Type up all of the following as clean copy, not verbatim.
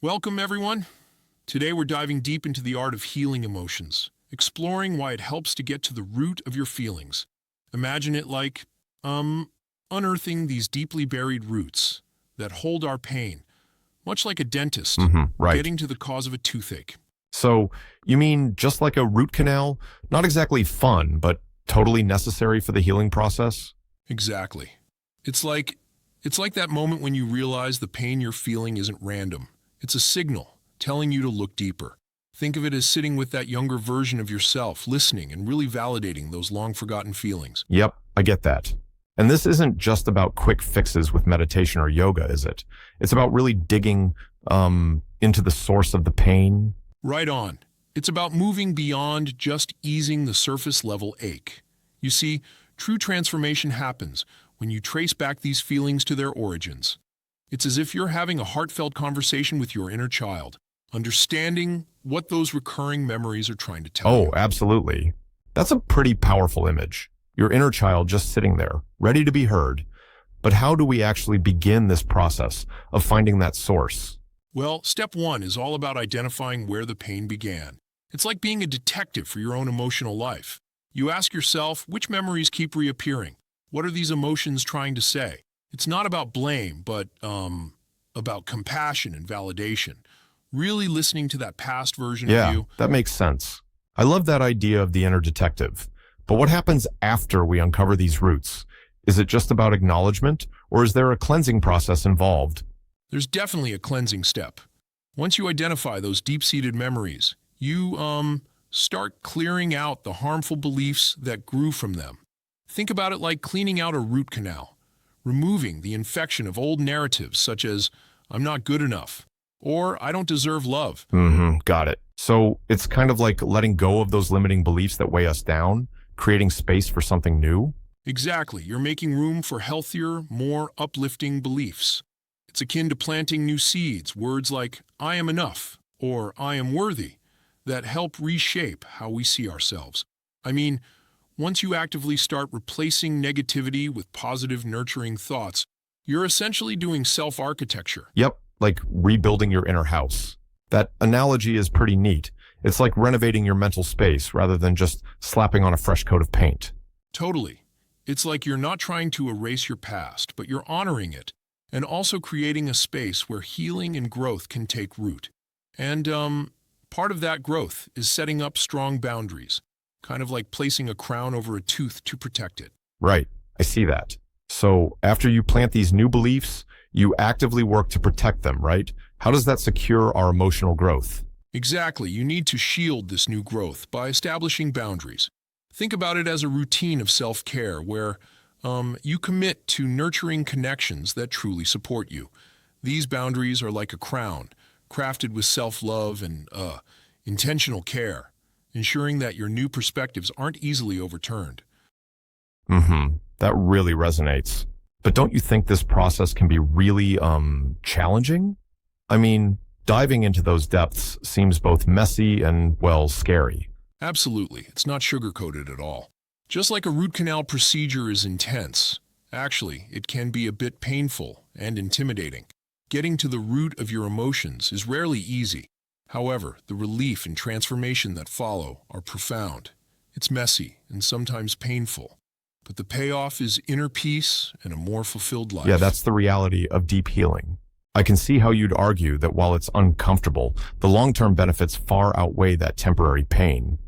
Welcome, everyone. Today we're diving deep into the art of healing emotions, exploring why it helps to get to the root of your feelings. Imagine it like, unearthing these deeply buried roots that hold our pain, much like a dentist Right. getting to the cause of a toothache. So you mean just like a root canal? Not exactly fun, but totally necessary for the healing process? Exactly. It's like it's like that moment when you realize the pain you're feeling isn't random. It's a signal telling you to look deeper. Think of it as sitting with that younger version of yourself, listening and really validating those long-forgotten feelings. Yep, I get that. And this isn't just about quick fixes with meditation or yoga, is it? It's about really digging into the source of the pain. Right on. It's about moving beyond just easing the surface level ache. You see, true transformation happens when you trace back these feelings to their origins. It's as if you're having a heartfelt conversation with your inner child, understanding what those recurring memories are trying to tell Oh, you. absolutely. That's a pretty powerful image. Your inner child just sitting there, ready to be heard. But how do we actually begin this process of finding that source? Well, step one is all about identifying where the pain began. It's like being a detective for your own emotional life. You ask yourself, which memories keep reappearing? What are these emotions trying to say? It's not about blame, but about compassion and validation. Really listening to that past version of Yeah, you. that makes sense. I love that idea of the inner detective. But what happens after we uncover these roots? Is it just about acknowledgement, or is there a cleansing process involved? There's definitely a cleansing step. Once you identify those deep-seated memories, you start clearing out the harmful beliefs that grew from them. Think about it like cleaning out a root canal, removing the infection of old narratives such as, I'm not good enough, or I don't deserve love. Got it. So it's kind of like letting go of those limiting beliefs that weigh us down, creating space for something new? Exactly, you're making room for healthier, more uplifting beliefs. It's akin to planting new seeds, words like, I am enough, or I am worthy, that help reshape how we see ourselves. I mean, once you actively start replacing negativity with positive, nurturing thoughts, you're essentially doing self architecture. Yep, like rebuilding your inner house. That analogy is pretty neat. It's like renovating your mental space rather than just slapping on a fresh coat of paint. Totally. It's like you're not trying to erase your past, but you're honoring it and also creating a space where healing and growth can take root. And part of that growth is setting up strong boundaries, kind of like placing a crown over a tooth to protect it. Right, I see that. So after you plant these new beliefs, you actively work to protect them, right? How does that secure our emotional growth? Exactly, you need to shield this new growth by establishing boundaries. Think about it as a routine of self care where you commit to nurturing connections that truly support you. These boundaries are like a crown, crafted with self love and intentional care, ensuring that your new perspectives aren't easily overturned. That really resonates. But don't you think this process can be really, challenging? I mean, diving into those depths seems both messy and, well, scary. Absolutely, it's not sugar-coated at all. Just like a root canal procedure is intense, actually, it can be a bit painful and intimidating. Getting to the root of your emotions is rarely easy. However, the relief and transformation that follow are profound. It's messy and sometimes painful, but the payoff is inner peace and a more fulfilled Yeah, life. that's the reality of deep healing. I can see how you'd argue that while it's uncomfortable, the long-term benefits far outweigh that temporary pain.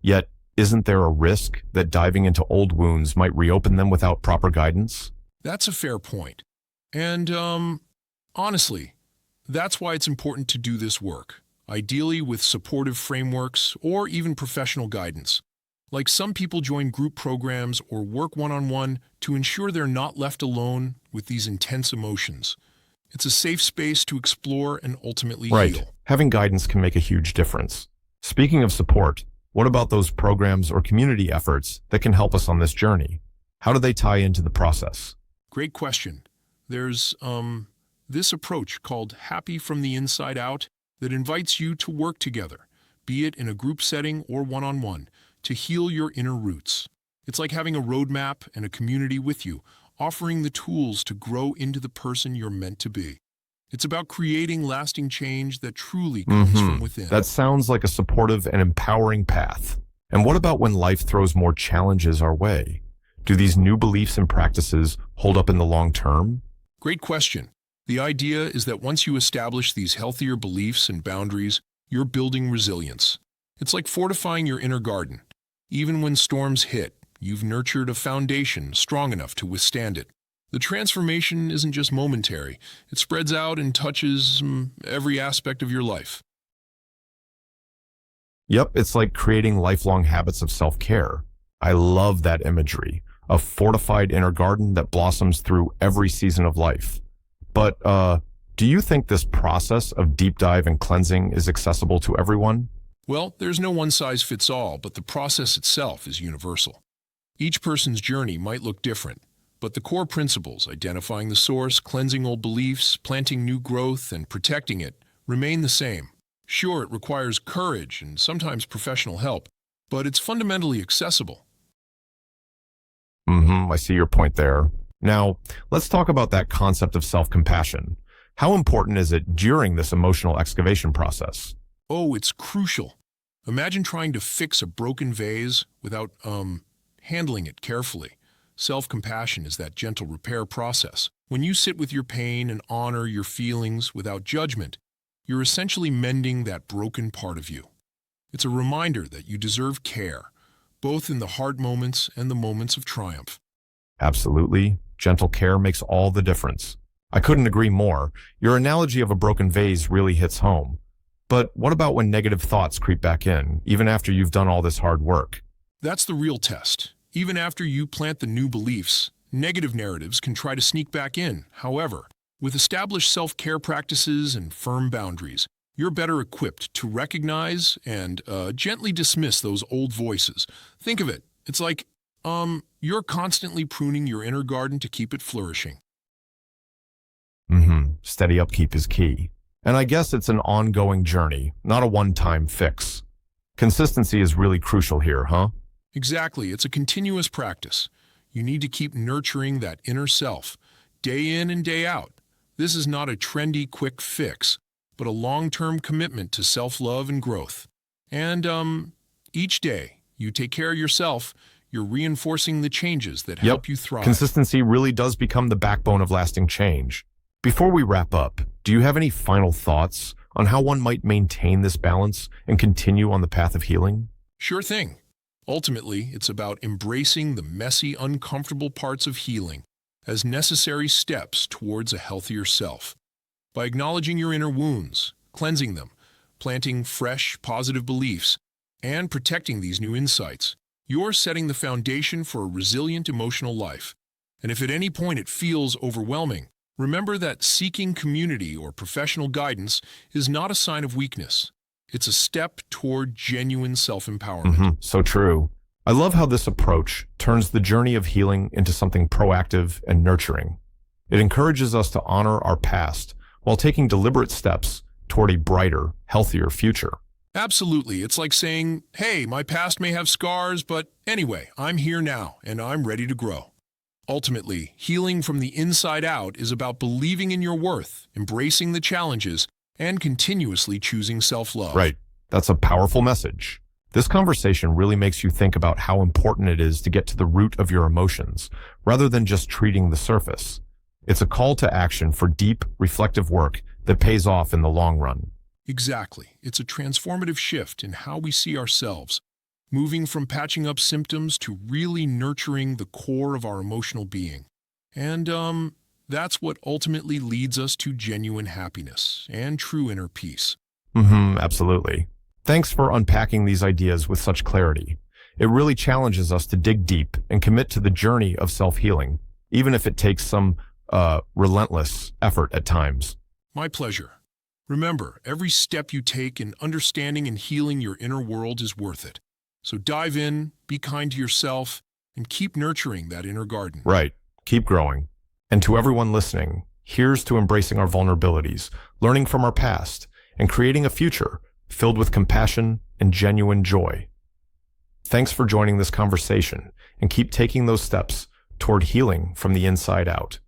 Yet, isn't there a risk that diving into old wounds might reopen them without proper guidance? That's a fair point. And honestly, that's why it's important to do this work, ideally with supportive frameworks or even professional guidance. Like some people join group programs or work one-on-one to ensure they're not left alone with these intense emotions. It's a safe space to explore and ultimately Right. heal. Having guidance can make a huge difference. Speaking of support, what about those programs or community efforts that can help us on this journey? How do they tie into the process? Great question. There's this approach called Happy from the Inside Out that invites you to work together, be it in a group setting or one-on-one, to heal your inner roots. It's like having a roadmap and a community with you, offering the tools to grow into the person you're meant to be. It's about creating lasting change that truly comes from within. That sounds like a supportive and empowering path. And what about when life throws more challenges our way? Do these new beliefs and practices hold up in the long term? Great question. The idea is that once you establish these healthier beliefs and boundaries, you're building resilience. It's like fortifying your inner garden. Even when storms hit, you've nurtured a foundation strong enough to withstand it. The transformation isn't just momentary. It spreads out and touches every aspect of your life. Yep, it's like creating lifelong habits of self-care. I love that imagery. A fortified inner garden that blossoms through every season of life. But, do you think this process of deep dive and cleansing is accessible to everyone? Well, there's no one-size-fits-all, but the process itself is universal. Each person's journey might look different, but the core principles, identifying the source, cleansing old beliefs, planting new growth, and protecting it, remain the same. Sure, it requires courage and sometimes professional help, but it's fundamentally accessible. I see your point there. Now, let's talk about that concept of self-compassion. How important is it during this emotional excavation process? Oh, it's crucial. Imagine trying to fix a broken vase without, handling it carefully. Self-compassion is that gentle repair process. When you sit with your pain and honor your feelings without judgment, you're essentially mending that broken part of you. It's a reminder that you deserve care, both in the hard moments and the moments of triumph. Absolutely. Gentle care makes all the difference. I couldn't agree more. Your analogy of a broken vase really hits home. But what about when negative thoughts creep back in, even after you've done all this hard work? That's the real test. Even after you plant the new beliefs, negative narratives can try to sneak back in. However, with established self-care practices and firm boundaries, you're better equipped to recognize and gently dismiss those old voices. Think of it. It's like, you're constantly pruning your inner garden to keep it flourishing. Steady upkeep is key. And I guess it's an ongoing journey, not a one-time fix. Consistency is really crucial here, huh? Exactly. It's a continuous practice. You need to keep nurturing that inner self, day in and day out. This is not a trendy quick fix, but a long-term commitment to self-love and growth. And, each day you take care of yourself, you're reinforcing the changes that help you thrive. Consistency really does become the backbone of lasting change. Before we wrap up, do you have any final thoughts on how one might maintain this balance and continue on the path of healing? Sure thing. Ultimately, it's about embracing the messy, uncomfortable parts of healing as necessary steps towards a healthier self. By acknowledging your inner wounds, cleansing them, planting fresh, positive beliefs, and protecting these new insights, you're setting the foundation for a resilient emotional life. And if at any point it feels overwhelming, remember that seeking community or professional guidance is not a sign of weakness. It's a step toward genuine self-empowerment. So true. I love how this approach turns the journey of healing into something proactive and nurturing. It encourages us to honor our past while taking deliberate steps toward a brighter, healthier future. Absolutely. It's like saying, hey, my past may have scars, but anyway, I'm here now and I'm ready to grow. Ultimately, healing from the inside out is about believing in your worth, embracing the challenges, and continuously choosing self-love. Right. That's a powerful message. This conversation really makes you think about how important it is to get to the root of your emotions, rather than just treating the surface. It's a call to action for deep, reflective work that pays off in the long run. Exactly. It's a transformative shift in how we see ourselves, moving from patching up symptoms to really nurturing the core of our emotional being. And, that's what ultimately leads us to genuine happiness and true inner peace. Absolutely. Thanks for unpacking these ideas with such clarity. It really challenges us to dig deep and commit to the journey of self-healing, even if it takes some relentless effort at times. My pleasure. Remember, every step you take in understanding and healing your inner world is worth it. So dive in, be kind to yourself, and keep nurturing that inner garden. Right. Keep growing. And to everyone listening, here's to embracing our vulnerabilities, learning from our past, and creating a future filled with compassion and genuine joy. Thanks for joining this conversation, and keep taking those steps toward healing from the inside out.